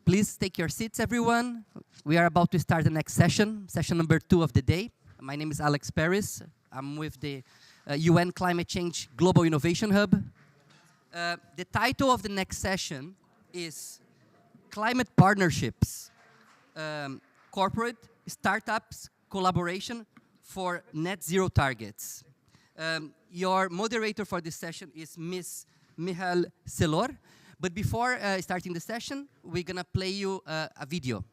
Please take your seats, everyone. We are about to start the next session, session number 2 of the day. My name is Alex Paris. I'm with the UN Climate Change Global Innovation Hub. The title of the next session is Climate Partnerships, Corporate Startups Collaboration for Net Zero Targets. Your moderator for this session is Ms. Michal Selor. But before starting the session, we're gonna play you a video.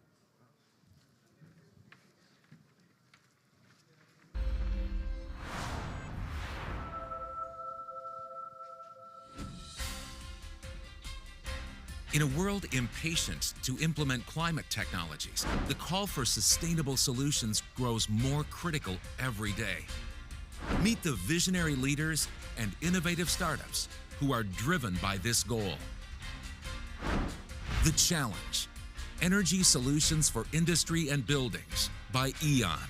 In a world impatient to implement climate technologies, the call for sustainable solutions grows more critical every day. Meet the visionary leaders and innovative startups who are driven by this goal. The Challenge, Energy Solutions for Industry and Buildings by E.ON.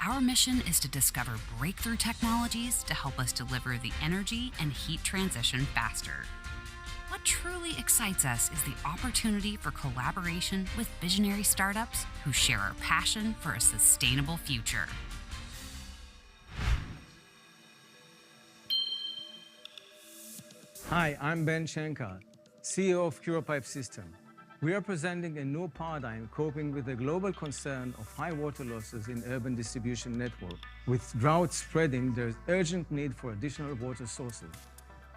Our mission is to discover breakthrough technologies to help us deliver the energy and heat transition faster. What truly excites us is the opportunity for collaboration with visionary startups who share our passion for a sustainable future. Hi, I'm Ben Shankar, CEO of Curepipe System. We are presenting a new paradigm coping with the global concern of high water losses in urban distribution network. With drought spreading, there's urgent need for additional water sources.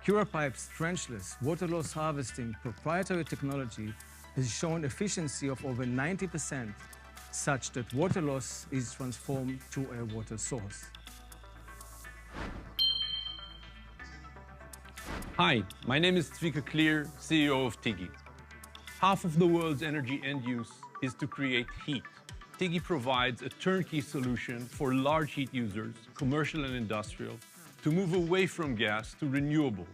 Curepipe's trenchless water loss harvesting proprietary technology has shown efficiency of over 90%, such that water loss is transformed to a water source. Hi, my name is Tzvika Clear, CEO of Tigi. Half of the world's energy end use is to create heat. Tigi provides a turnkey solution for large heat users, commercial and industrial, to move away from gas to renewable.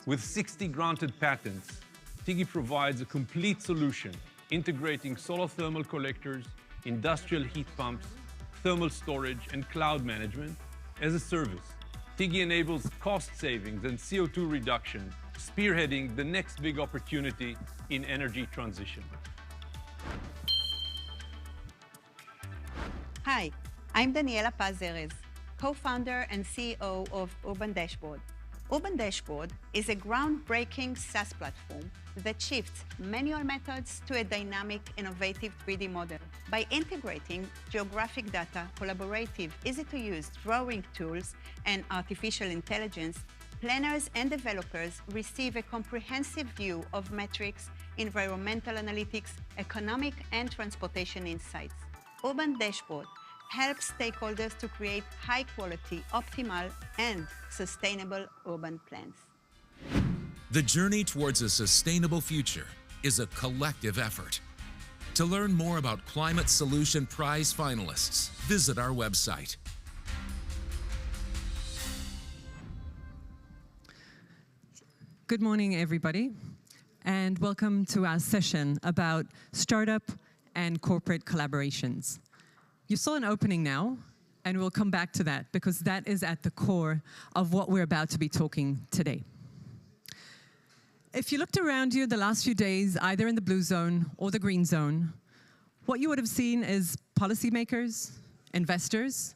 With 60 granted patents, Tigi provides a complete solution integrating solar thermal collectors, industrial heat pumps, thermal storage, and cloud management as a service. Tigi enables cost savings and CO2 reduction, spearheading the next big opportunity in energy transition. Hi, I'm Daniela Paz-Erez, co-founder and CEO of Urban Dashboard. Urban Dashboard is a groundbreaking SaaS platform that shifts manual methods to a dynamic, innovative 3D model. By integrating geographic data, collaborative, easy-to-use drawing tools, and artificial intelligence, planners and developers receive a comprehensive view of metrics, environmental analytics, economic and transportation insights. Urban Dashboard helps stakeholders to create high-quality, optimal, and sustainable urban plans. The journey towards a sustainable future is a collective effort. To learn more about Climate Solution Prize finalists, visit our website. Good morning, everybody, and welcome to our session about startup and corporate collaborations. You saw an opening now, and we'll come back to that because that is at the core of what we're about to be talking today. If you looked around you the last few days, either in the blue zone or the green zone, what you would have seen is policymakers, investors,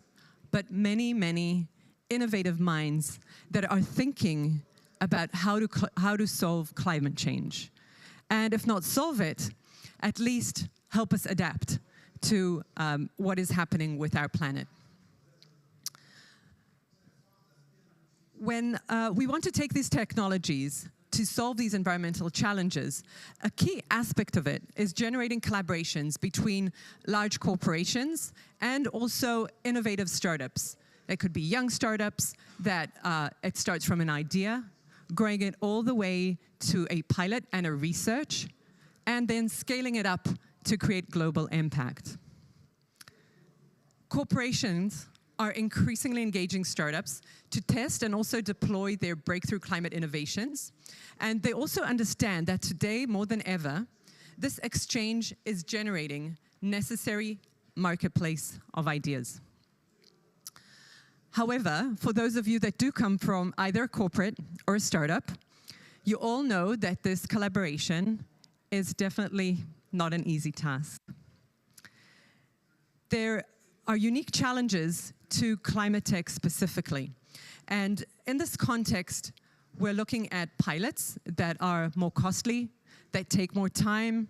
but many, many innovative minds that are thinking about how to solve climate change. And if not solve it, at least help us adapt to what is happening with our planet. When we want to take these technologies to solve these environmental challenges, a key aspect of it is generating collaborations between large corporations and also innovative startups. They could be young startups that it starts from an idea, growing it all the way to a pilot and a research, and then scaling it up to create global impact. Corporations are increasingly engaging startups to test and also deploy their breakthrough climate innovations. And they also understand that today, more than ever, this exchange is generating necessary marketplace of ideas. However, for those of you that do come from either a corporate or a startup, you all know that this collaboration is definitely not an easy task. There are unique challenges to climate tech specifically. And in this context, we're looking at pilots that are more costly, that take more time.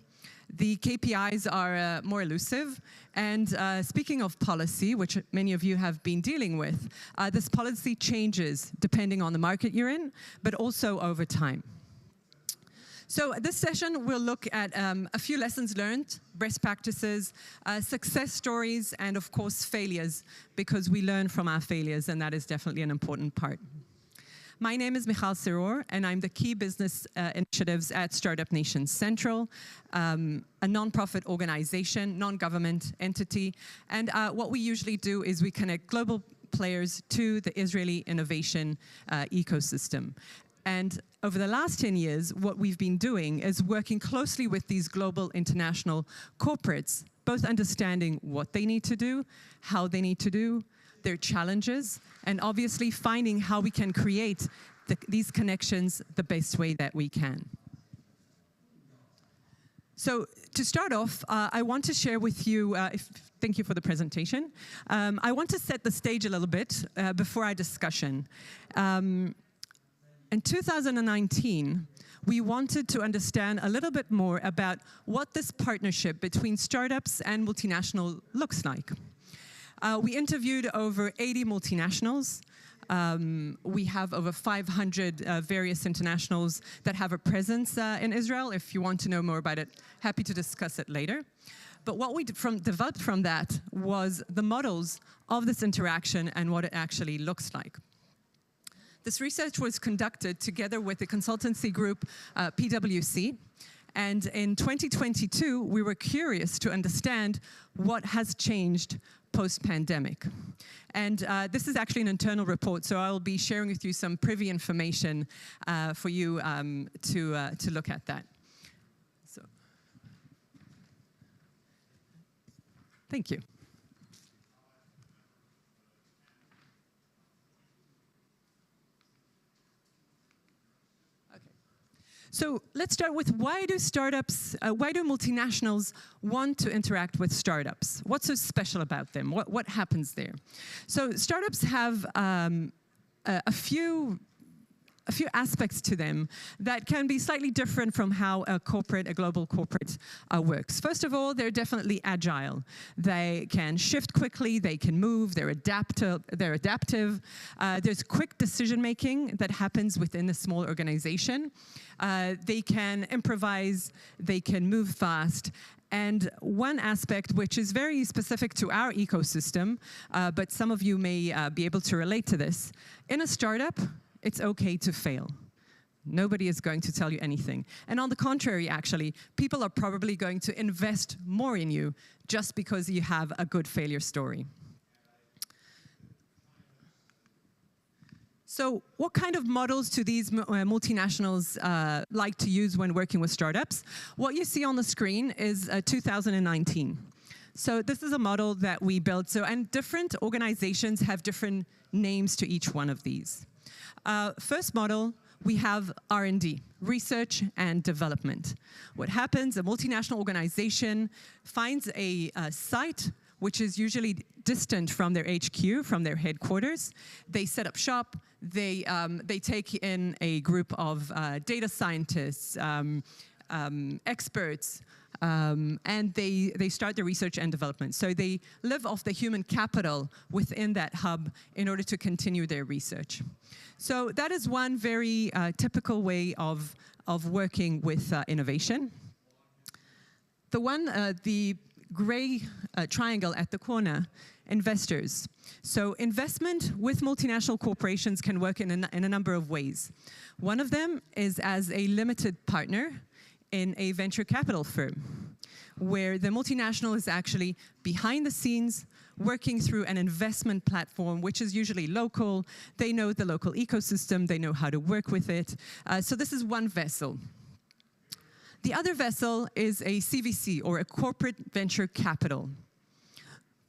The KPIs are more elusive. And speaking of policy, which many of you have been dealing with, this policy changes depending on the market you're in, but also over time. So this session, we'll look at a few lessons learned, best practices, success stories, and of course, failures, because we learn from our failures, and that is definitely an important part. My name is Michal Seror, and I'm the Key Business Initiatives at Startup Nation Central, a nonprofit organization, non-government entity. And what we usually do is we connect global players to the Israeli innovation ecosystem. And over the last 10 years, what we've been doing is working closely with these global international corporates, both understanding what they need to do, how they need to do, their challenges, and obviously finding how we can create these connections the best way that we can. So to start off, I want to share with you, thank you for the presentation. I want to set the stage a little bit before our discussion. In 2019, we wanted to understand a little bit more about what this partnership between startups and multinational looks like. We interviewed over 80 multinationals. We have over 500 various internationals that have a presence in Israel. If you want to know more about it, happy to discuss it later. But what we developed from that was the models of this interaction and what it actually looks like. This research was conducted together with the consultancy group PwC. And in 2022, we were curious to understand what has changed post-pandemic. And this is actually an internal report, so I'll be sharing with you some privy information for you to look at that. So, thank you. So let's start with why do multinationals want to interact with startups? What's so special about them? What happens there? So startups have a few aspects to them that can be slightly different from how a global corporate works. First of all, they're definitely agile. They can shift quickly, they can move, they're adaptive. There's quick decision-making that happens within a small organization. They can improvise, they can move fast. And one aspect which is very specific to our ecosystem, but some of you may be able to relate to this, in a startup, it's okay to fail. Nobody is going to tell you anything. And on the contrary, actually, people are probably going to invest more in you just because you have a good failure story. So what kind of models do these multinationals like to use when working with startups? What you see on the screen is 2019. So this is a model that we built. And different organizations have different names to each one of these. First model, we have R&D, research and development. What happens, a multinational organization finds a site which is usually distant from their HQ, from their headquarters. They set up shop, they take in a group of data scientists, experts, and they start the research and development. So they live off the human capital within that hub in order to continue their research. So that is one very typical way of working with innovation. The gray triangle at the corner, investors. So investment with multinational corporations can work in a number of ways. One of them is as a limited partner in a venture capital firm, where the multinational is actually behind the scenes, working through an investment platform, which is usually local. They know the local ecosystem, they know how to work with it. So this is one vessel. The other vessel is a CVC, or a corporate venture capital.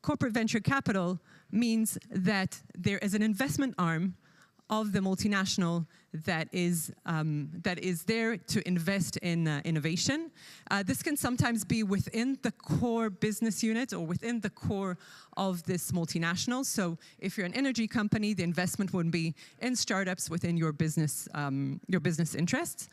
Corporate venture capital means that there is an investment arm of the multinational that is there to invest in innovation. This can sometimes be within the core business unit or within the core of this multinational. So if you're an energy company, the investment would be in startups within your business interests.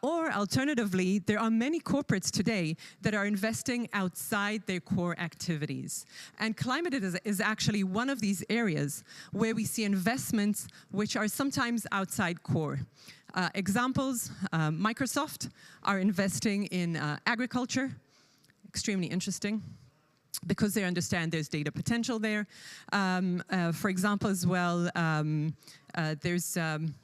Or alternatively, there are many corporates today that are investing outside their core activities. And climate is actually one of these areas where we see investments which are sometimes outside core. Examples, Microsoft are investing in agriculture, extremely interesting, because they understand there's data potential there. For example, as well, there's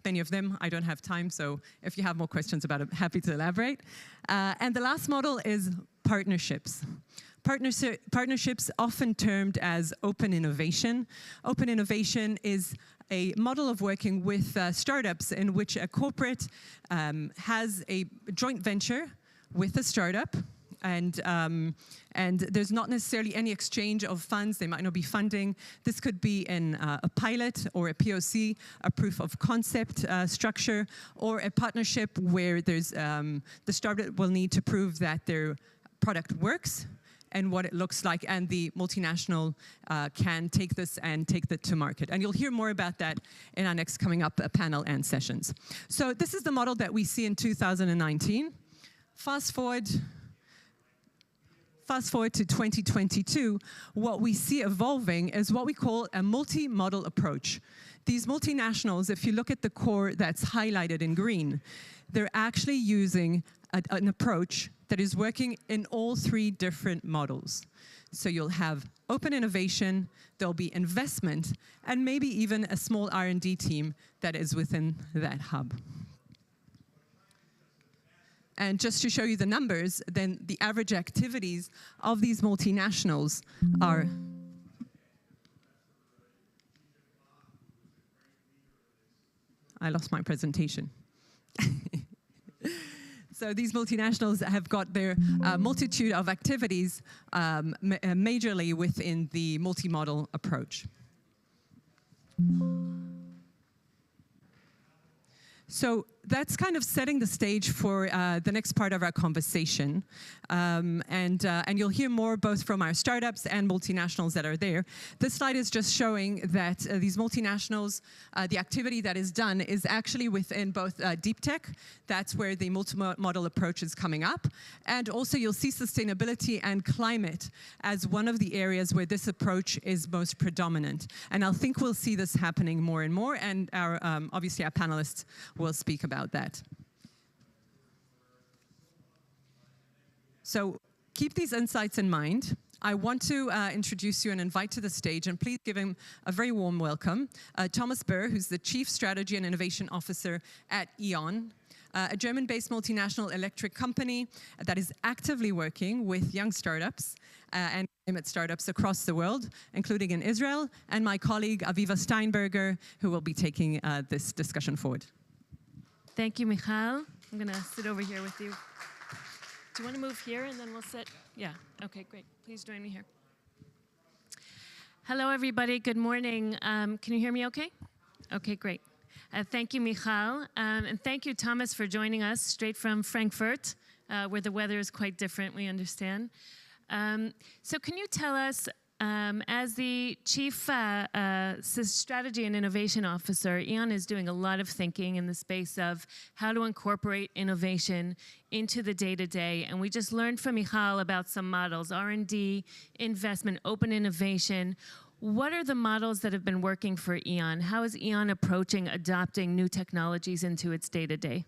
many of them. I don't have time, so if you have more questions about it, happy to elaborate. And the last model is partnerships. Partnerships, often termed as open innovation. Open innovation is a model of working with startups in which a corporate has a joint venture with a startup, and there's not necessarily any exchange of funds. They might not be funding. This could be in a pilot or a POC, a proof of concept structure, or a partnership where there's the startup will need to prove that their product works and what it looks like, and the multinational can take this and take it to market. And you'll hear more about that in our next coming up panel and sessions. So this is the model that we see in 2019. Fast forward to 2022, what we see evolving is what we call a multi-model approach. These multinationals, if you look at the core that's highlighted in green, they're actually using an approach that is working in all three different models. So you'll have open innovation, there'll be investment, and maybe even a small R&D team that is within that hub. And just to show you the numbers, then the average activities of these multinationals are I lost my presentation. So these multinationals have got their multitude of activities majorly within the multi-model approach. So that's kind of setting the stage for the next part of our conversation. And you'll hear more both from our startups and multinationals that are there. This slide is just showing that these multinationals, the activity that is done is actually within both deep tech, that's where the multi-model approach is coming up. And also you'll see sustainability and climate as one of the areas where this approach is most predominant. And I think we'll see this happening more and more, and our obviously our panelists will speak about that. So keep these insights in mind. I want to introduce you and invite to the stage, and please give him a very warm welcome, Thomas Böhr, who's the Chief Strategy and Innovation Officer at E.ON, a German-based multinational electric company that is actively working with young startups and climate startups across the world, including in Israel, and my colleague Aviva Steinberger, who will be taking this discussion forward. Thank you, Michal. I'm going to sit over here with you. Do you want to move here and then we'll sit? Yeah, okay, great. Please join me here. Hello, everybody. Good morning. Can you hear me okay? Okay, great. Thank you, Michal. And thank you, Thomas, for joining us straight from Frankfurt, where the weather is quite different, we understand. So can you tell us, as the Chief Strategy and Innovation Officer, E.ON is doing a lot of thinking in the space of how to incorporate innovation into the day-to-day. And we just learned from Michal about some models, R&D, investment, open innovation. What are the models that have been working for E.ON? How is E.ON approaching adopting new technologies into its day-to-day?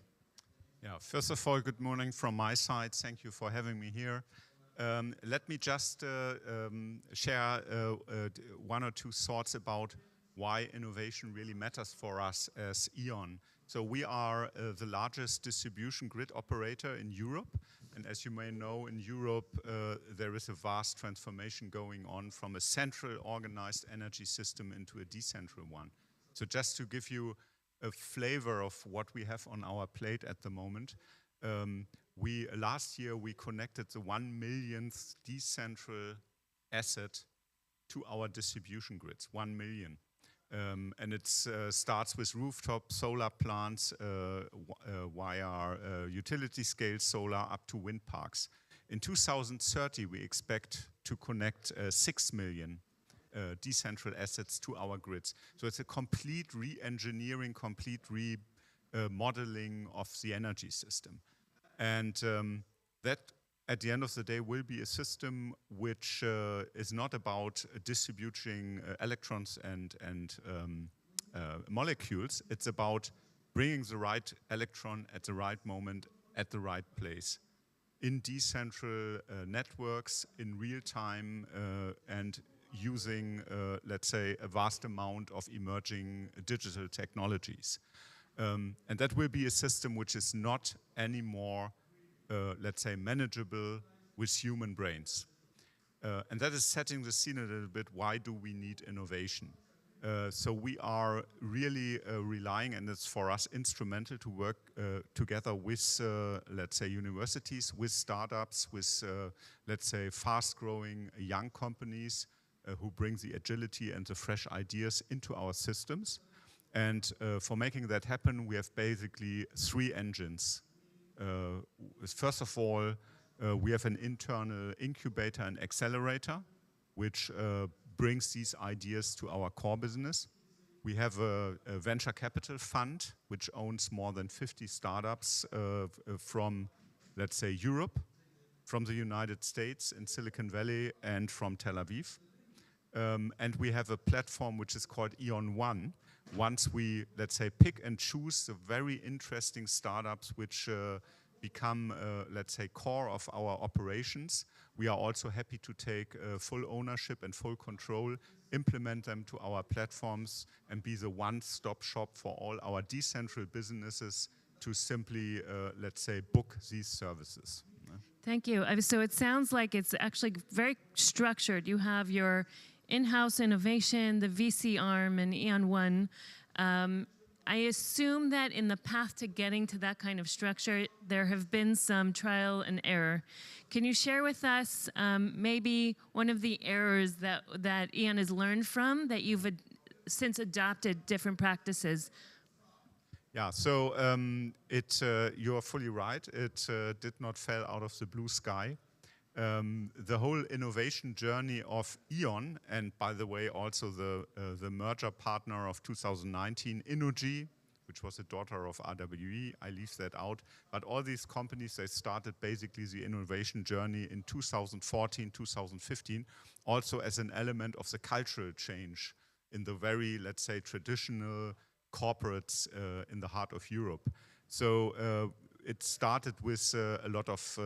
Yeah, first of all, good morning from my side. Thank you for having me here. Let me just share one or two thoughts about why innovation really matters for us as E.ON. So we are the largest distribution grid operator in Europe. And as you may know, in Europe, there is a vast transformation going on from a central organized energy system into a decentral one. So just to give you a flavor of what we have on our plate at the moment, last year we connected the 1 millionth decentral asset to our distribution grids, 1 million. And it starts with rooftop solar plants via utility scale solar up to wind parks. In 2030, we expect to connect 6 million decentral assets to our grids. So it's a complete re-engineering, complete remodeling of the energy system. And that, at the end of the day, will be a system which is not about distributing electrons and molecules. It's about bringing the right electron at the right moment, at the right place, in decentral networks, in real time, and using, let's say, a vast amount of emerging digital technologies. And that will be a system which is not anymore, let's say, manageable with human brains. And that is setting the scene a little bit. Why do we need innovation? So we are really relying, and it's for us instrumental to work together with, let's say, universities, with startups, with, let's say, fast-growing young companies who bring the agility and the fresh ideas into our systems. And for making that happen, we have basically 3 engines. First of all, we have an internal incubator and accelerator, which brings these ideas to our core business. We have a venture capital fund, which owns more than 50 startups from, let's say, Europe, from the United States in Silicon Valley, and from Tel Aviv. And we have a platform which is called E.ON One. Once we, let's say, pick and choose the very interesting startups which become, let's say, core of our operations, we are also happy to take full ownership and full control, implement them to our platforms, and be the one-stop shop for all our decentral businesses to simply, let's say, book these services. Thank you. So it sounds like it's actually very structured. You have your in-house innovation, the VC arm, and E.ON One. I assume that in the path to getting to that kind of structure, there have been some trial and error. Can you share with us maybe one of the errors that E.ON has learned from, that you've since adopted different practices? Yeah, so you are fully right. It did not fall out of the blue sky. The whole innovation journey of E.ON, and by the way, also the merger partner of 2019, Innogy, which was a daughter of RWE, I leave that out. But all these companies, they started basically the innovation journey in 2014, 2015, also as an element of the cultural change in the very, let's say, traditional corporates in the heart of Europe. So it started with a lot of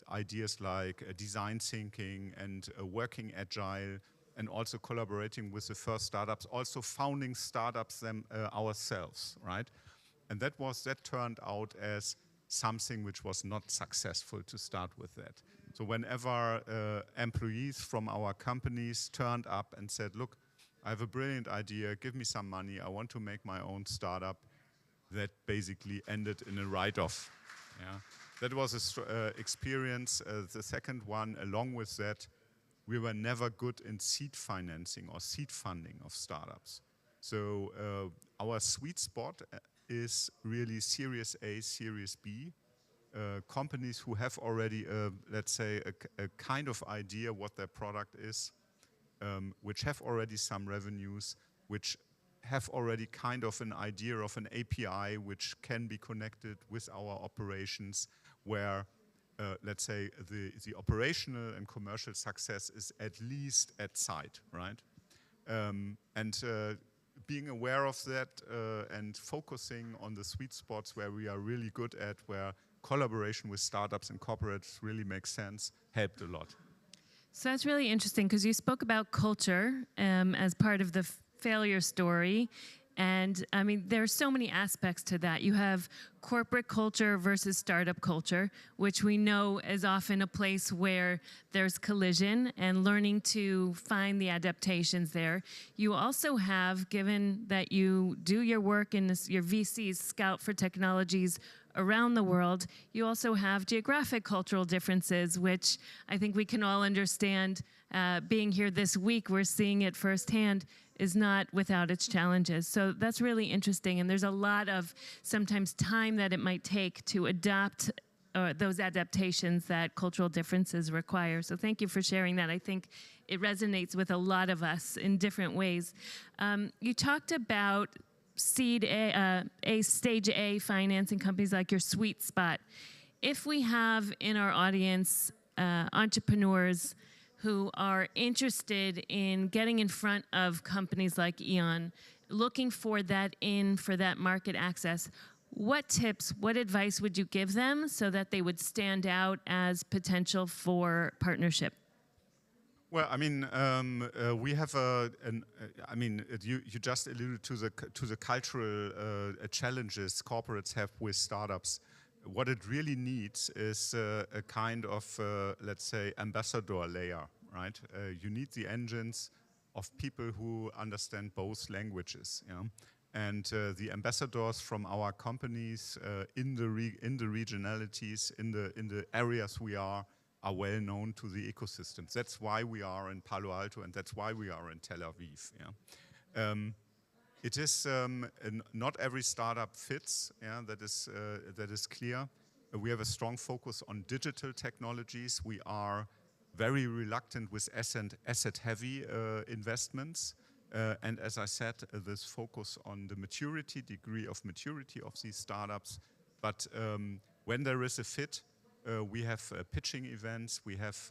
ideas like design thinking and working agile, and also collaborating with the first startups, also founding startups ourselves, right? And that turned out as something which was not successful to start with that. So whenever employees from our companies turned up and said, look, I have a brilliant idea, give me some money, I want to make my own startup, that basically ended in a write-off. Yeah. That was an experience. The second one, along with that, we were never good in seed financing or seed funding of startups. So our sweet spot is really Series A, Series B, companies who have already, let's say, a kind of idea what their product is, which have already some revenues, which have already kind of an idea of an API which can be connected with our operations, where, let's say, the operational and commercial success is at least at sight, right? And being aware of that and focusing on the sweet spots where we are really good at, where collaboration with startups and corporates really makes sense, helped a lot. So that's really interesting, because you spoke about culture as part of the failure story. And I mean, there are so many aspects to that. You have corporate culture versus startup culture, which we know is often a place where there's collision and learning to find the adaptations there. You also have, given that you do your work in this, your VCs scout for technologies around the world, you also have geographic cultural differences, which I think we can all understand. Being here this week, we're seeing it firsthand, is not without its challenges. So that's really interesting. And there's a lot of sometimes time that it might take to adopt those adaptations that cultural differences require. So thank you for sharing that. I think it resonates with a lot of us in different ways. You talked about seed stage A financing companies like your Sweet Spot. If we have in our audience entrepreneurs who are interested in getting in front of companies like E.ON, looking for that market access, what tips, what advice would you give them so that they would stand out as potential for partnership? Well, I mean, we have you just alluded to the cultural challenges corporates have with startups. What it really needs is a kind of, let's say, ambassador layer, right? You need the engines of people who understand both languages, yeah? And the ambassadors from our companies in the regionalities, in the areas we are well known to the ecosystems. That's why we are in Palo Alto, and that's why we are in Tel Aviv. Yeah? It is not every startup fits. Yeah, that is clear. We have a strong focus on digital technologies. We are very reluctant with asset-heavy investments. And as I said, this focus on the degree of maturity of these startups. But when there is a fit, we have pitching events, we have,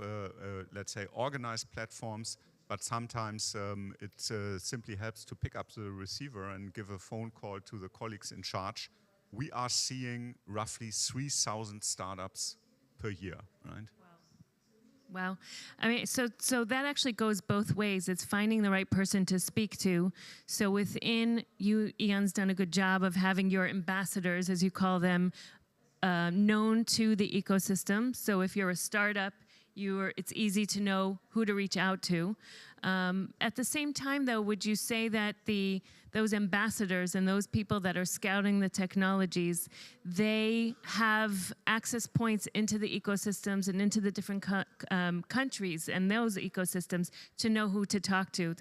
let's say, organized platforms, but sometimes it simply helps to pick up the receiver and give a phone call to the colleagues in charge. We are seeing roughly 3,000 startups per year, right? Wow. I mean, so that actually goes both ways. It's finding the right person to speak to. So within you, E.ON's done a good job of having your ambassadors, as you call them, known to the ecosystem. So if you're a startup, it's easy to know who to reach out to. At the same time, though, would you say that those ambassadors and those people that are scouting the technologies, they have access points into the ecosystems and into the different countries and those ecosystems to know who to talk to?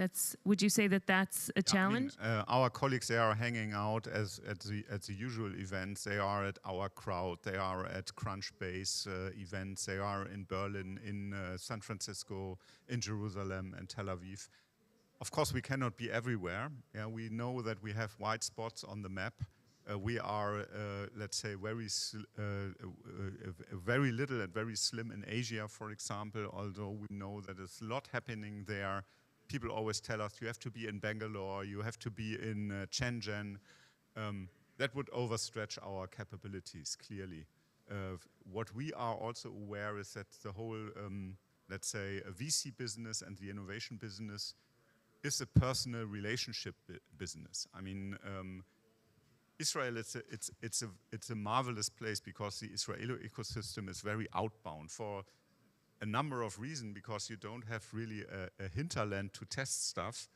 Would you say that that's a challenge? I mean, our colleagues, they are hanging out at the usual events. They are at our crowd. They are at Crunchbase events. They are in Berlin, in San Francisco, in Jerusalem and Tel Aviv. Of course, we cannot be everywhere. Yeah, we know that we have white spots on the map. We are, let's say, very little and very slim in Asia, for example, although we know that there's a lot happening there. People always tell us, you have to be in Bangalore, you have to be in Shenzhen. That would overstretch our capabilities, clearly. What we are also aware is that the whole, let's say, a VC business and the innovation business is a personal relationship business. I mean, Israel, it's a marvelous place because the Israeli ecosystem is very outbound for a number of reasons, because you don't have really a hinterland to test stuff.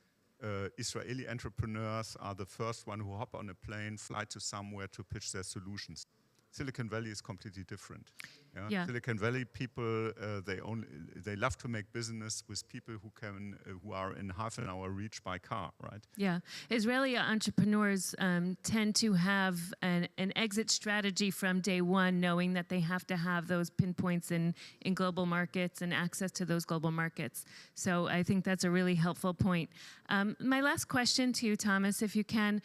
Israeli entrepreneurs are the first one who hop on a plane, fly to somewhere to pitch their solutions. Silicon Valley is completely different. Yeah? Yeah. Silicon Valley people, they love to make business with people who are in half an hour reach by car, right? Yeah, Israeli entrepreneurs tend to have an exit strategy from day one, knowing that they have to have those pinpoints in global markets and access to those global markets. So I think that's a really helpful point. My last question to you, Thomas, if you can.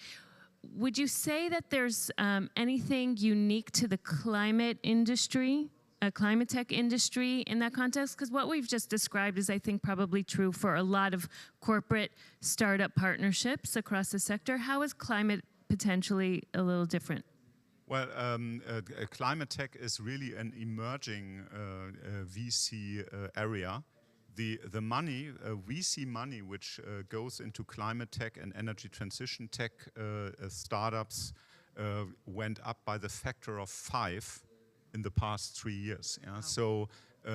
Would you say that there's anything unique to the climate industry, climate tech industry in that context? Because what we've just described is, I think, probably true for a lot of corporate startup partnerships across the sector. How is climate potentially a little different? Well, climate tech is really an emerging VC area. The money, VC money, which goes into climate tech and energy transition tech startups, went up by the factor of 5 in the past 3 years. Yeah? So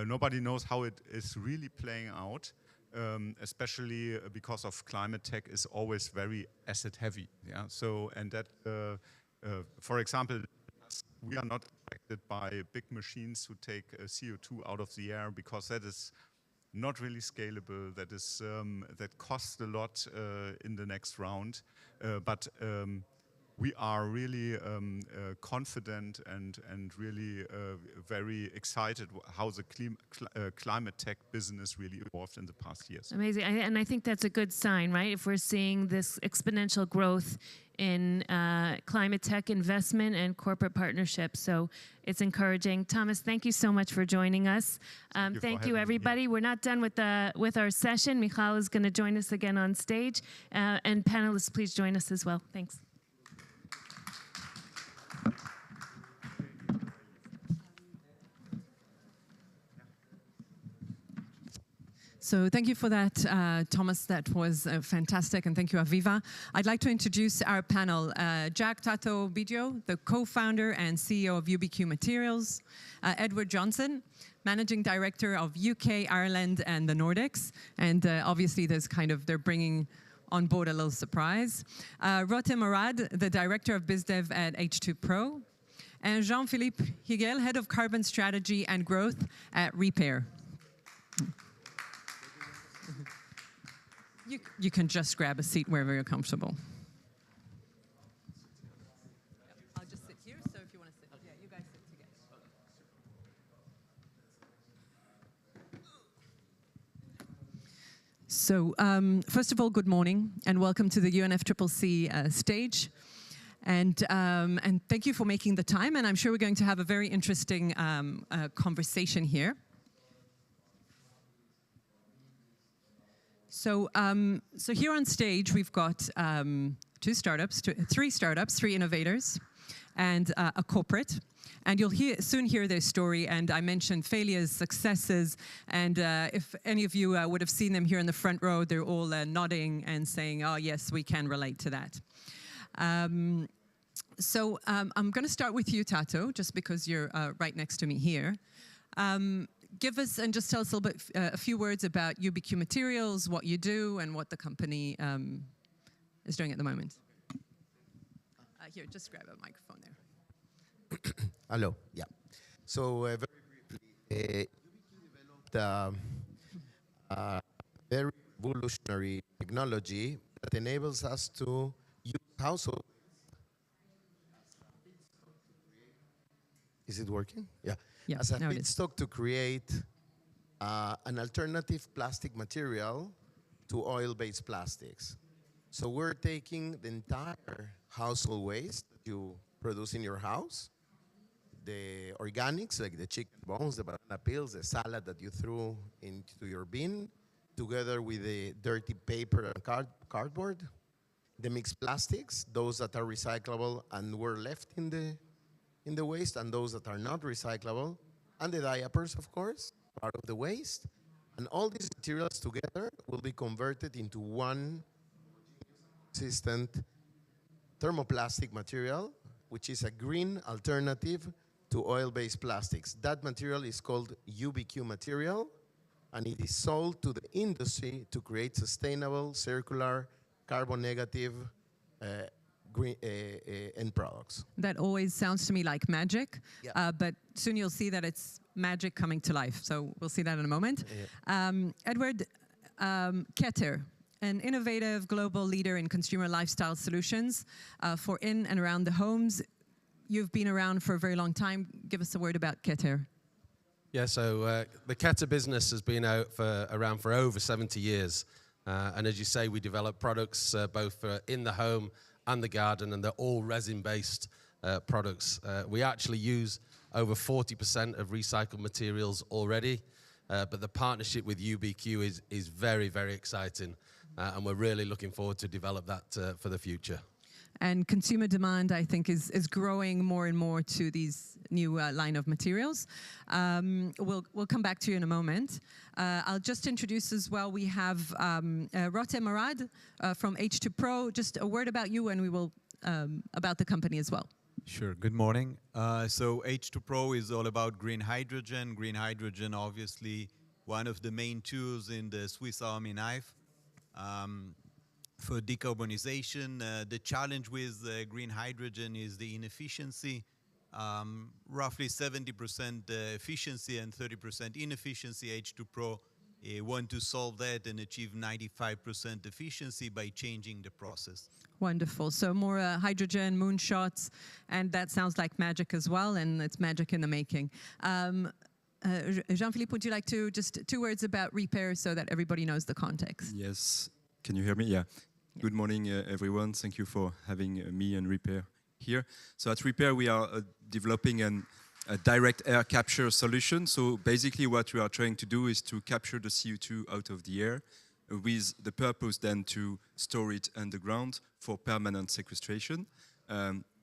nobody knows how it is really playing out, especially because of climate tech is always very asset heavy. Yeah. So and that, for example, we are not affected by big machines who take CO2 out of the air because that is not really scalable. That is that costs a lot in the next round, but. We are really confident and really very excited how the climate tech business really evolved in the past years. Amazing. And I think that's a good sign, right? If we're seeing this exponential growth in climate tech investment and corporate partnerships. So it's encouraging. Thomas, thank you so much for joining us. Thank you, everybody. We're not done with our session. Michal is going to join us again on stage. And panelists, please join us as well. Thanks. So thank you for that, Thomas. That was fantastic, and thank you, Aviva. I'd like to introduce our panel. Jack Tato Biggio, the co-founder and CEO of UBQ Materials. Edward Johnson, Managing Director of UK, Ireland, and the Nordics. And obviously, they're bringing on board a little surprise. Rotem Murad, the Director of BizDev at H2 Pro. And Jean-Philippe Higuel, Head of Carbon Strategy and Growth at Repair. You can just grab a seat wherever you're comfortable. I'll just sit here, so if you want to sit. Yeah, you guys sit together. So, first of all, good morning, and welcome to the UNFCCC stage. And thank you for making the time, and I'm sure we're going to have a very interesting conversation here. So here on stage, we've got three startups, three innovators, and a corporate. And you'll soon hear their story. And I mentioned failures, successes, and if any of you would have seen them here in the front row, they're all nodding and saying, oh, yes, we can relate to that. I'm going to start with you, Tato, just because you're right next to me here. Give us and just tell us a little bit, a few words about UBQ Materials, what you do, and what the company is doing at the moment. Here, just grab a microphone there. Hello, yeah. So very briefly, UBQ developed a very revolutionary technology that enables us to use household. Is it working? Yeah. Yeah, as a feedstock to create an alternative plastic material to oil-based plastics. So we're taking the entire household waste that you produce in your house, the organics like the chicken bones, the banana peels, the salad that you threw into your bin, together with the dirty paper and cardboard, the mixed plastics, those that are recyclable and were left in the waste, and those that are not recyclable, and the diapers, of course, part of the waste. And all these materials together will be converted into one consistent thermoplastic material, which is a green alternative to oil-based plastics. That material is called UBQ material, and it is sold to the industry to create sustainable, circular, carbon negative green end products. That always sounds to me like magic, yeah. But soon you'll see that it's magic coming to life. So we'll see that in a moment. Yeah. Edward Keter, an innovative global leader in consumer lifestyle solutions for in and around the homes. You've been around for a very long time. Give us a word about Keter. Yeah, so the Keter business has been around for over 70 years. And as you say, we develop products both for in the home and the garden, and they're all resin-based products. We actually use over 40% of recycled materials already, but the partnership with UBQ is very, very exciting, and we're really looking forward to develop that for the future. And consumer demand, I think, is growing more and more to these new line of materials. We'll come back to you in a moment. I'll just introduce as well, we have Rotem Murad from H2 Pro. Just a word about you, and we will about the company as well. Sure. Good morning. So H2 Pro is all about green hydrogen. Green hydrogen, obviously, one of the main tools in the Swiss Army knife for decarbonization. The challenge with green hydrogen is the inefficiency. Roughly 70% efficiency and 30% inefficiency. H2 Pro want to solve that and achieve 95% efficiency by changing the process. Wonderful. So more hydrogen, moonshots, and that sounds like magic as well, and it's magic in the making. Jean-Philippe, would you like to just 2 words about Repair so that everybody knows the context? Yes. Can you hear me? Yeah. Good morning, everyone. Thank you for having me and Repair here. So at Repair, we are developing a direct air capture solution. So basically what we are trying to do is to capture the CO2 out of the air with the purpose then to store it underground for permanent sequestration.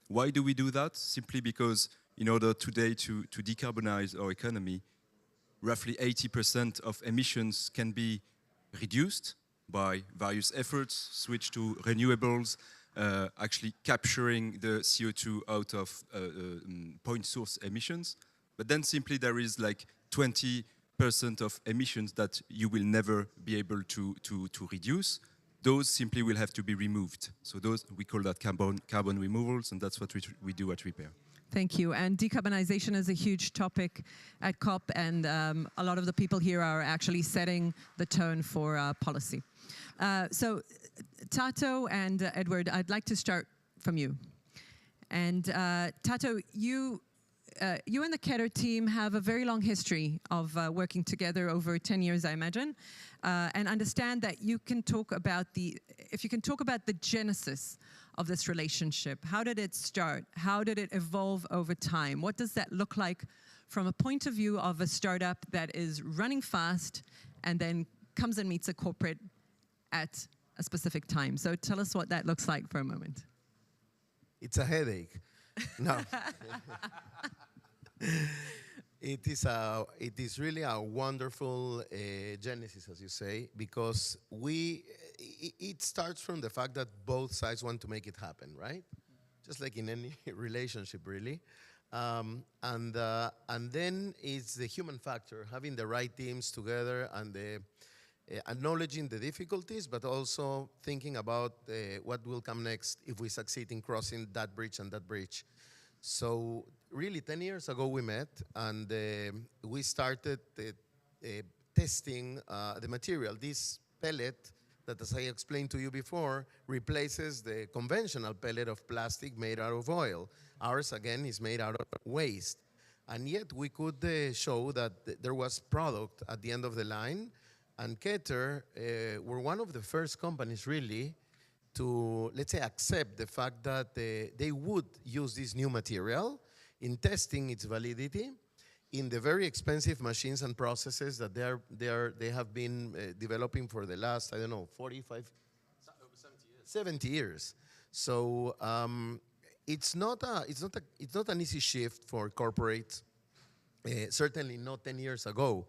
Why do we do that? Simply because in order today to decarbonize our economy, roughly 80% of emissions can be reduced by various efforts, switch to renewables, actually capturing the CO2 out of point source emissions. But then simply there is like 20% of emissions that you will never be able to reduce. Those simply will have to be removed. So those, we call that carbon removals, and that's what we do at Repair. Thank you. And decarbonization is a huge topic at COP, and a lot of the people here are actually setting the tone for policy. So Tato and Edward, I'd like to start from you. And Tato, you and the Keter team have a very long history of working together over 10 years, I imagine, and understand that you can talk about if you can talk about the genesis of this relationship. How did it start? How did it evolve over time? What does that look like from a point of view of a startup that is running fast and then comes and meets a corporate at a specific time? So tell us what that looks like for a moment. It's a headache. No. It is really a wonderful genesis, as you say, because it starts from the fact that both sides want to make it happen, right? Just like in any relationship, really. And then it's the human factor, having the right teams together and acknowledging the difficulties, but also thinking about what will come next if we succeed in crossing that bridge and that bridge. So really 10 years ago we met, and we started testing the material. This pellet that, as I explained to you before, replaces the conventional pellet of plastic made out of oil. Ours, again, is made out of waste. And yet we could show that there was product at the end of the line, and Keter were one of the first companies, really, to, let's say, accept the fact that they would use this new material in testing its validity in the very expensive machines and processes that they have been developing for the last, I don't know, 45, over 70 years. So it's not an easy shift for corporates, certainly not 10 years ago,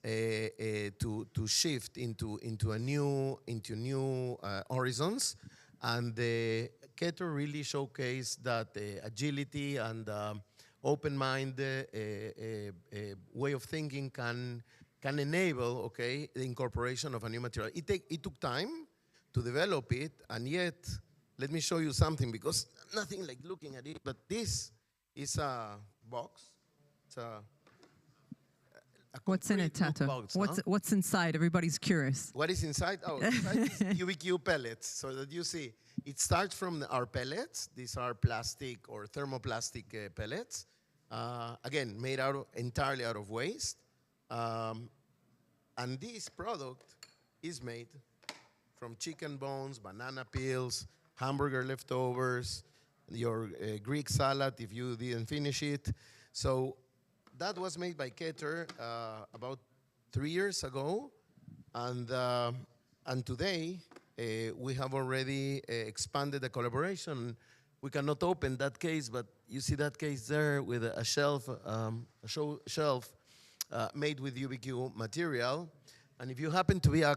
to shift into new horizons. And Keter really showcased that agility and open mind way of thinking can enable, the incorporation of a new material. It took time to develop it, and yet, let me show you something, because nothing like looking at it, but this is a box. It's a What's in it, Tato? Box, What's inside? Everybody's curious. What is inside? Oh, inside is UBQ pellets. So that you see, it starts from our pellets. These are plastic or thermoplastic pellets. Again, made entirely out of waste. And this product is made from chicken bones, banana peels, hamburger leftovers, your Greek salad if you didn't finish it. So that was made by Keter about 3 years ago, and today we have already expanded the collaboration. We cannot open that case, but you see that case there with a shelf, shelf made with UBQ material. And if you happen to be a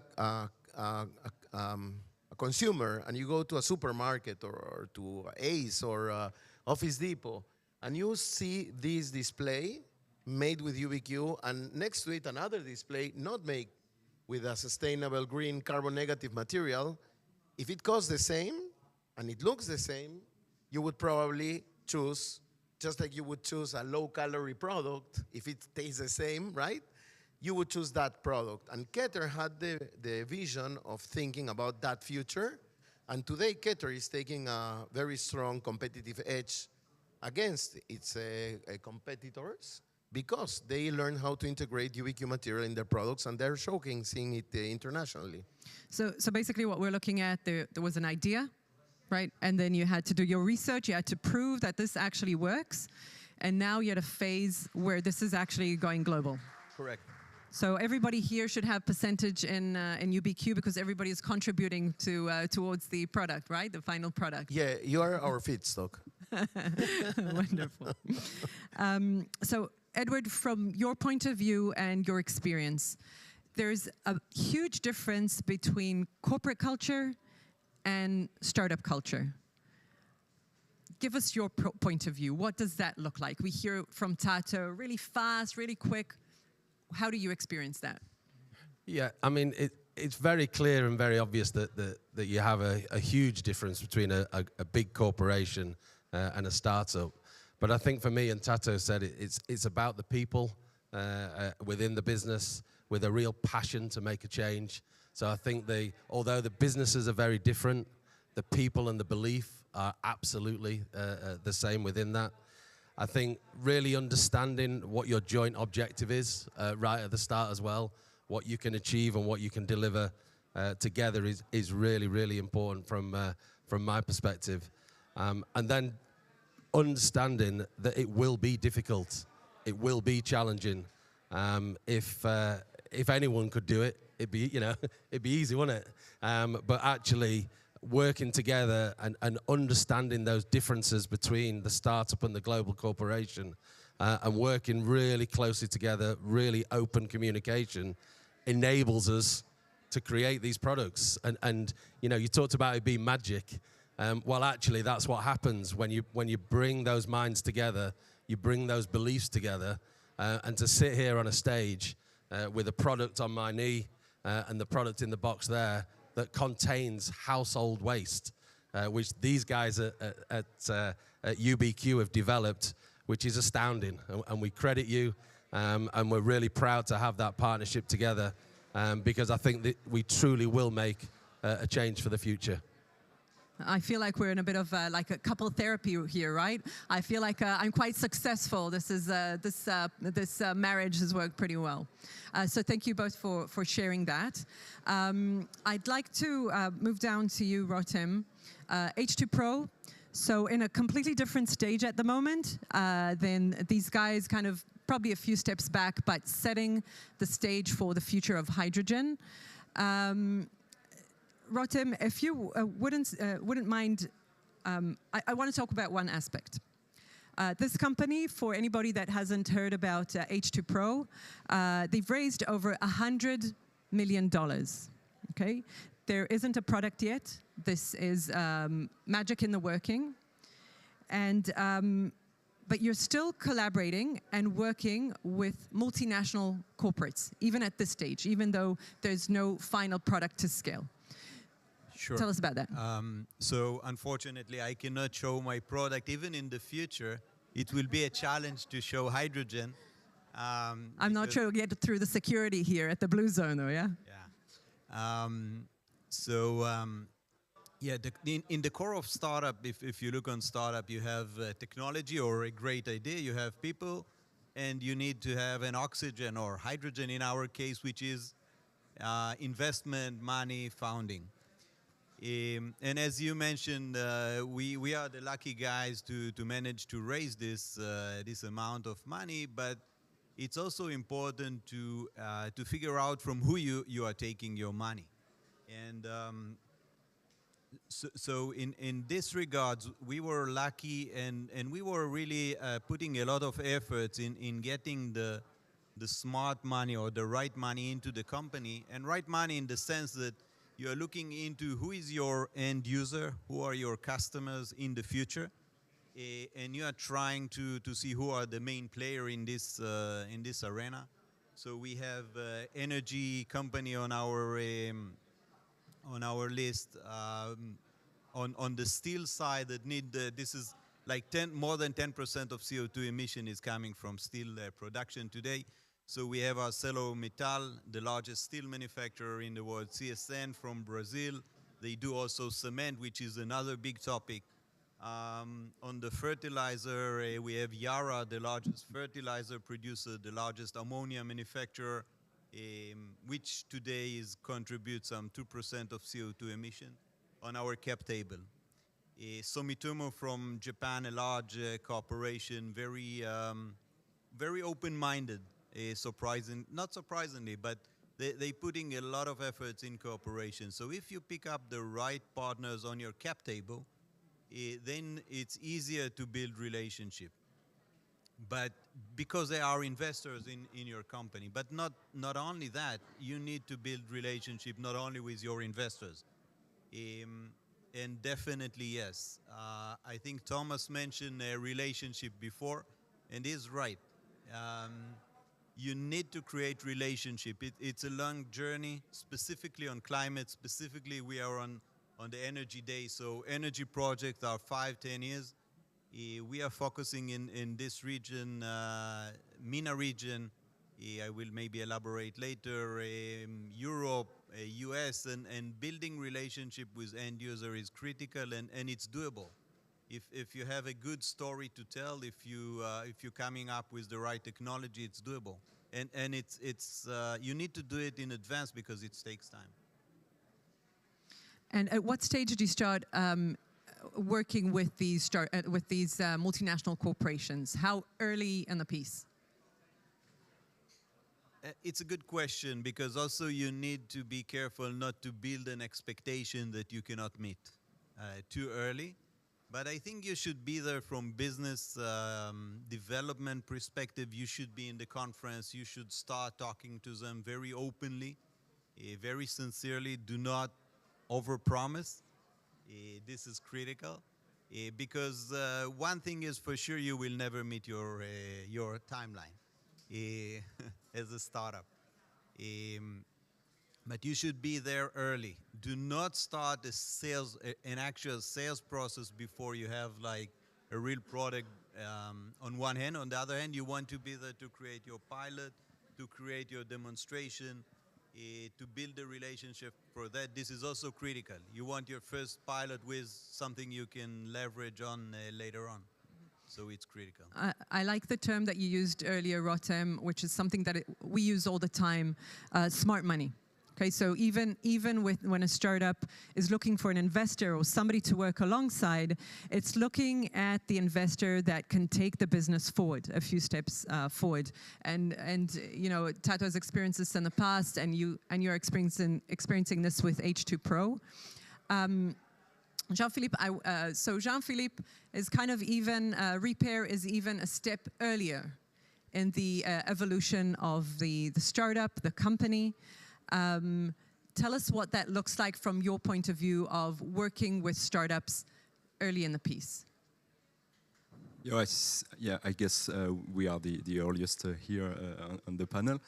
consumer and you go to a supermarket or to Ace or Office Depot and you see this display made with UBQ and next to it another display not made with a sustainable green carbon negative material, if it costs the same and it looks the same, you would probably choose, just like you would choose a low-calorie product, if it tastes the same, right? You would choose that product. And Keter had the vision of thinking about that future. And today, Keter is taking a very strong competitive edge against its competitors because they learn how to integrate UBQ material in their products, and they're showcasing it internationally. So basically what we're looking at, there was an idea, right? And then you had to do your research, you had to prove that this actually works, and now you're at a phase where this is actually going global. Correct. So everybody here should have percentage in UBQ because everybody is contributing to towards the product, right? The final product. Yeah, you are our feedstock. Wonderful. So Edward, from your point of view and your experience, there's a huge difference between corporate culture and startup culture. Give us your point of view. What does that look like? We hear from Tato, really fast, really quick. How do you experience that? Yeah, I mean, it's very clear and very obvious that you have a huge difference between a big corporation and a startup. But I think for me, and Tato said it's about the people within the business with a real passion to make a change. So I think although the businesses are very different, the people and the belief are absolutely the same within that. I think really understanding what your joint objective is right at the start as well, what you can achieve and what you can deliver together is really, really important from my perspective. And then understanding that it will be difficult, it will be challenging. If anyone could do it, it'd be easy, wouldn't it? But actually working together and understanding those differences between the startup and the global corporation and working really closely together, really open communication enables us to create these products. And you talked about it being magic. Well, actually, that's what happens when you bring those minds together, you bring those beliefs together, and to sit here on a stage with a product on my knee and the product in the box there that contains household waste, which these guys at UBQ have developed, which is astounding. And we credit you, and we're really proud to have that partnership together because I think that we truly will make a change for the future. I feel like we're in a bit of like a couple therapy here, right? I feel like I'm quite successful. This marriage has worked pretty well. So thank you both for sharing that. I'd like to move down to you, Rotem. H2 Pro, so in a completely different stage at the moment than these guys, kind of probably a few steps back, but setting the stage for the future of hydrogen. Rotem, if you wouldn't mind, I want to talk about one aspect. This company, for anybody that hasn't heard about H2 Pro, they've raised over $100 million, okay? There isn't a product yet. This is magic in the working. And, but you're still collaborating and working with multinational corporates, even at this stage, even though there's no final product to scale. Sure. Tell us about that. So unfortunately, I cannot show my product. Even in the future, it will be a challenge to show hydrogen. I'm not sure we'll get through the security here at the Blue Zone, though, yeah? Yeah. Yeah, in the core of startup, if you look on startup, you have technology or a great idea, you have people, and you need to have an oxygen or hydrogen in our case, which is investment, money, founding. And as you mentioned, we are the lucky guys to manage to raise this amount of money, but it's also important to figure out from who you are taking your money. And so in this regards, we were lucky and we were really putting a lot of efforts in getting the smart money or the right money into the company, and right money in the sense that you are looking into who is your end user, who are your customers in the future, and you are trying to see who are the main player in this arena. So we have energy company on our list. On the steel side, that need this is like more than 10% of CO2 emission is coming from steel production today. So we have ArcelorMittal, the largest steel manufacturer in the world, CSN from Brazil. They do also cement, which is another big topic. On the fertilizer, we have Yara, the largest fertilizer producer, the largest ammonia manufacturer, which today contributes some 2% of CO2 emission on our cap table. Sumitomo from Japan, a large corporation, very open-minded, not surprisingly, but they're putting a lot of efforts in cooperation. So if you pick up the right partners on your cap table, then it's easier to build relationship. But because they are investors in your company. But not only that, you need to build relationship not only with your investors. And definitely, yes. I think Thomas mentioned a relationship before, and he's right. You need to create relationship. It's a long journey, specifically on climate. Specifically, we are on the Energy Day. So energy projects are 5-10 years. We are focusing in this region, MENA region. I will maybe elaborate later. Europe, US, and building relationship with end user is critical, and it's doable. If you have a good story to tell, if you're coming up with the right technology, it's doable. And it's you need to do it in advance because it takes time. And at what stage did you start working with these multinational corporations? How early in the piece? It's a good question, because also you need to be careful not to build an expectation that you cannot meet too early. But I think you should be there from business development perspective. You should be in the conference. You should start talking to them very openly, very sincerely. Do not overpromise. This is critical, because one thing is for sure: you will never meet your timeline as a startup. But you should be there early. Do not start an actual sales process before you have like a real product on one hand. On the other hand, you want to be there to create your pilot, to create your demonstration, to build a relationship for that. This is also critical. You want your first pilot with something you can leverage on later on. So it's critical. I like the term that you used earlier, Rotem, which is something that we use all the time, smart money. Okay, so even when a startup is looking for an investor or somebody to work alongside, it's looking at the investor that can take the business forward, a few steps forward. And you know, Tato's experienced this in the past, and you're experiencing this with H2 Pro. Jean-Philippe, so Jean-Philippe is kind of even, Repair is even a step earlier in the evolution of the startup, the company. Tell us what that looks like from your point of view of working with startups early in the piece. Yes, yeah, I guess we are the earliest here on the panel.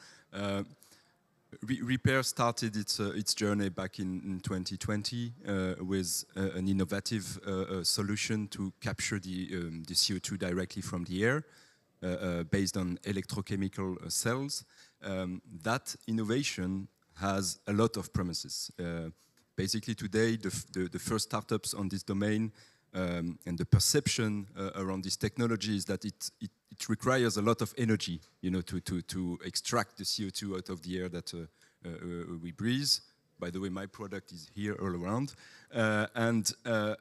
Repair started its journey back in 2020 with an innovative solution to capture the CO2 directly from the air based on electrochemical cells. That innovation has a lot of promises. Basically today, the first startups on this domain and the perception around this technology is that it requires a lot of energy, you know, to extract the CO2 out of the air that we breathe. By the way, my product is here all around.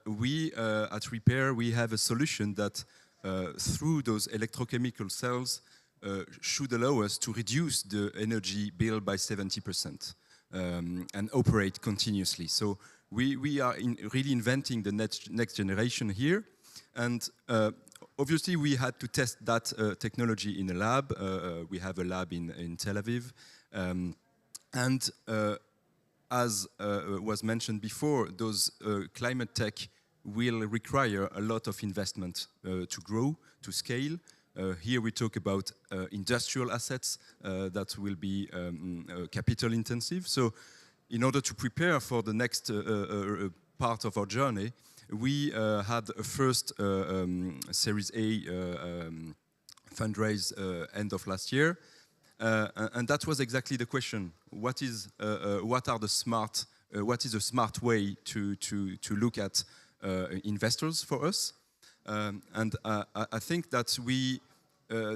We at Repair, we have a solution that through those electrochemical cells should allow us to reduce the energy bill by 70% and operate continuously. So we are really inventing the next generation here. And obviously, we had to test that technology in a lab. We have a lab in Tel Aviv. as was mentioned before, those climate tech will require a lot of investment to grow, to scale. Here we talk about industrial assets that will be capital intensive. So in order to prepare for the next part of our journey, we had a first Series A fundraise end of last year. And that was exactly the question. What is a smart way to look at investors for us? And I think that we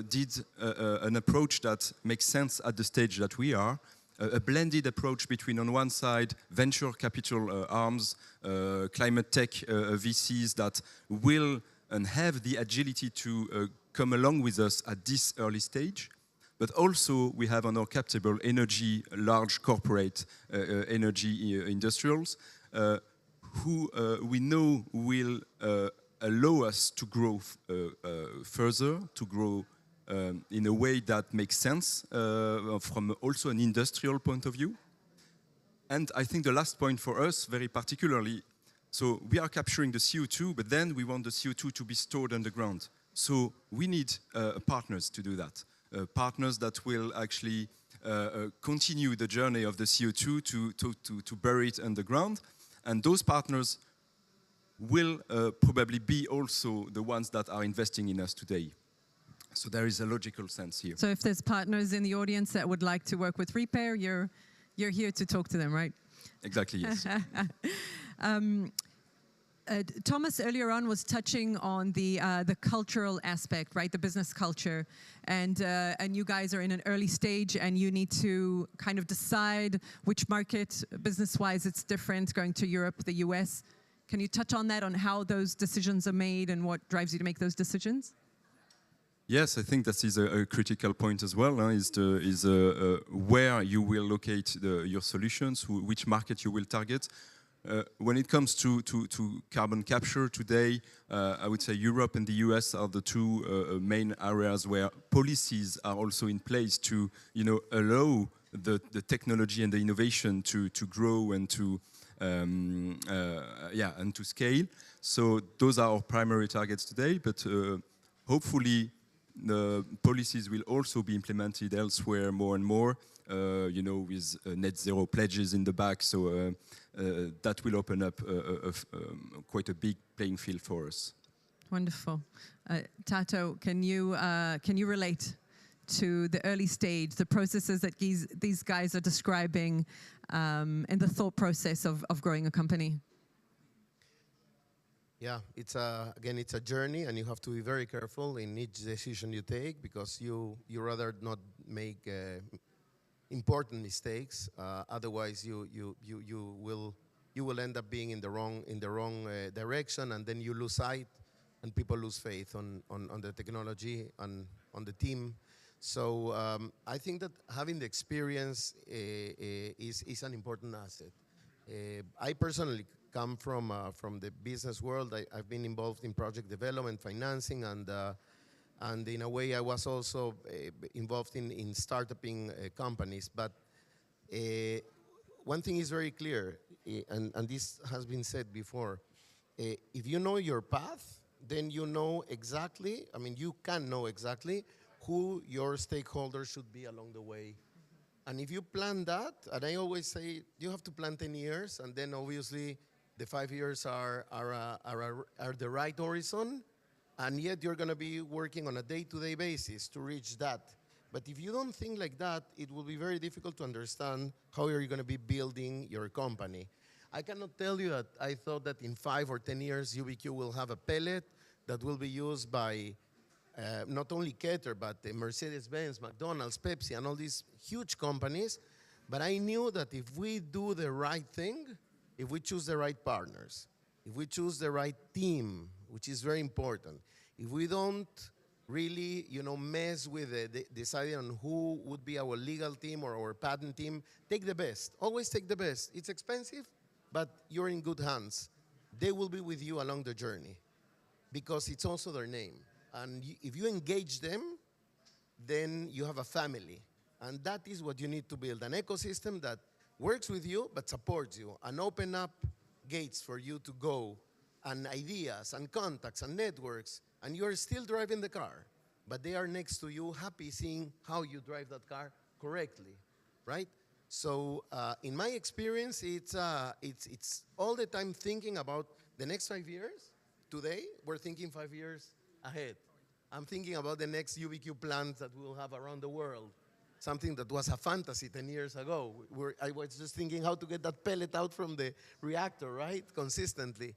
did an approach that makes sense at the stage that we are, a blended approach between, on one side, venture capital arms, climate tech VCs that will and have the agility to come along with us at this early stage. But also we have on our cap table energy, large corporate energy industrials, who we know will allow us to grow further, to grow in a way that makes sense from also an industrial point of view. And I think the last point for us, very particularly, so we are capturing the CO2, but then we want the CO2 to be stored underground. So we need partners to do that. Partners that will actually continue the journey of the CO2 to bury it underground. And those partners will probably be also the ones that are investing in us today. So there is a logical sense here. So if there's partners in the audience that would like to work with Repair, you're here to talk to them, right? Exactly, yes. Thomas earlier on was touching on the cultural aspect, right? The business culture, and you guys are in an early stage, and you need to kind of decide which market, business-wise, it's different going to Europe, the US. Can you touch on that, on how those decisions are made and what drives you to make those decisions? Yes, I think that is a critical point as well. Is where you will locate your solutions, which market you will target. When it comes to carbon capture today, I would say Europe and the US are the two main areas where policies are also in place to, allow the technology and the innovation to grow and to and to scale. So those are our primary targets today. But hopefully, the policies will also be implemented elsewhere more and more. With net zero pledges in the back, so that will open up quite a big playing field for us. Wonderful. Tato, can you relate to the early stage, the processes that these guys are describing, and the thought process of growing a company? Yeah, it's a journey, and you have to be very careful in each decision you take, because you rather not make important mistakes. Otherwise, you will end up being in the wrong direction, and then you lose sight, and people lose faith on the technology and on the team. So I think that having the experience is an important asset. I personally come from the business world. I've been involved in project development, financing, and in a way I was also involved in startup-ing companies. But one thing is very clear, and this has been said before, if you know your path, then you know exactly, you can know exactly who your stakeholders should be along the way. And if you plan that, and I always say you have to plan 10 years, and then obviously the 5 years are the right horizon, and yet you're going to be working on a day-to-day basis to reach that. But if you don't think like that, it will be very difficult to understand how you're going to be building your company. I cannot tell you that I thought that in 5 or 10 years, UBQ will have a pellet that will be used by not only Keter, but Mercedes-Benz, McDonald's, Pepsi, and all these huge companies. But I knew that if we do the right thing, if we choose the right partners, if we choose the right team, which is very important, if we don't really, mess with deciding on who would be our legal team or our patent team, take the best. Always take the best. It's expensive, but you're in good hands. They will be with you along the journey because it's also their name. And if you engage them, then you have a family. And that is what you need to build, an ecosystem that works with you but supports you and open up gates for you to go, and ideas and contacts and networks, and you're still driving the car, but they are next to you, happy seeing how you drive that car correctly, right? So in my experience, it's all the time thinking about the next 5 years. Today, we're thinking 5 years ahead. I'm thinking about the next UBQ plants that we will have around the world, something that was a fantasy 10 years ago. I was just thinking how to get that pellet out from the reactor, right, consistently.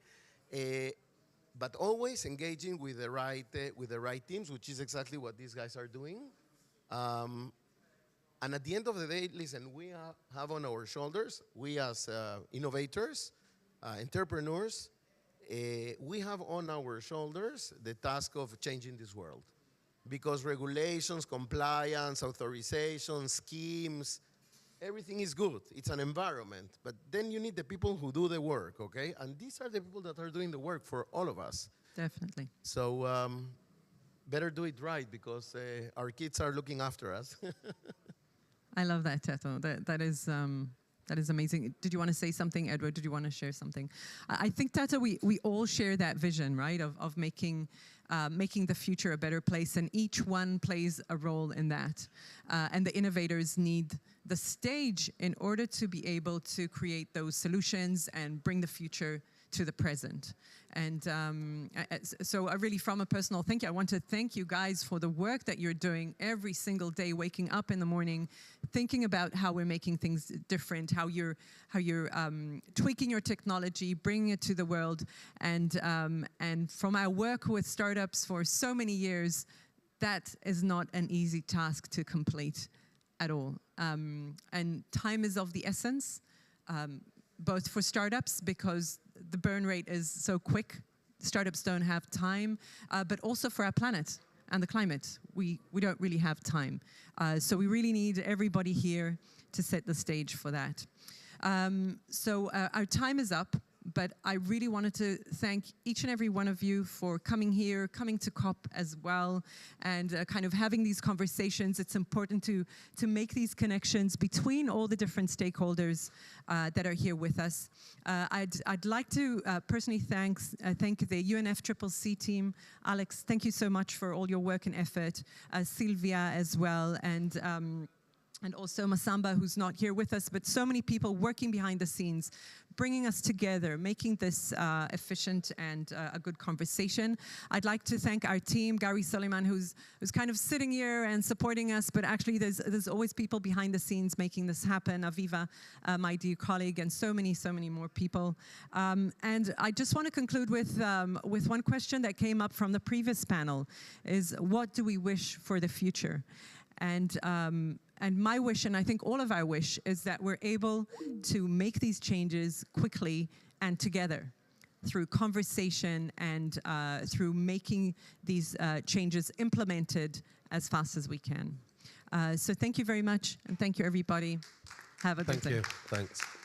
But always engaging with the right teams, which is exactly what these guys are doing. And at the end of the day, listen, we have on our shoulders, we as innovators, entrepreneurs, we have on our shoulders the task of changing this world. Because regulations, compliance, authorization, schemes, everything is good. It's an environment. But then you need the people who do the work, okay? And these are the people that are doing the work for all of us. Definitely. So better do it right, because our kids are looking after us. I love that, Teto. That is amazing. Did you want to say something, Edward? Did you want to share something? I think, Teto, we all share that vision, right, of making the future a better place, and each one plays a role in that. And the innovators need the stage in order to be able to create those solutions and bring the future to the present. And so I really, from a personal thank you, I want to thank you guys for the work that you're doing every single day, waking up in the morning, thinking about how we're making things different, how you're tweaking your technology, bringing it to the world. And from our work with startups for so many years, that is not an easy task to complete at all. And time is of the essence, both for startups, because the burn rate is so quick. Startups don't have time, but also for our planet and the climate. We don't really have time. So we really need everybody here to set the stage for that. So our time is up, but I really wanted to thank each and every one of you for coming here, coming to COP as well, and kind of having these conversations. It's important to make these connections between all the different stakeholders that are here with us. I'd like to personally thank the UNFCCC team. Alex, thank you so much for all your work and effort. Sylvia as well, and also Masamba, who's not here with us, but so many people working behind the scenes, bringing us together, making this efficient and a good conversation. I'd like to thank our team, Gary Suleiman, who's kind of sitting here and supporting us, but actually there's always people behind the scenes making this happen. Aviva, my dear colleague, and so many more people. And I just want to conclude with one question that came up from the previous panel, is what do we wish for the future? And my wish, and I think all of our wish, is that we're able to make these changes quickly and together through conversation and through making these changes implemented as fast as we can. So thank you very much, and thank you, everybody. Have a good day. Thank you. Thanks.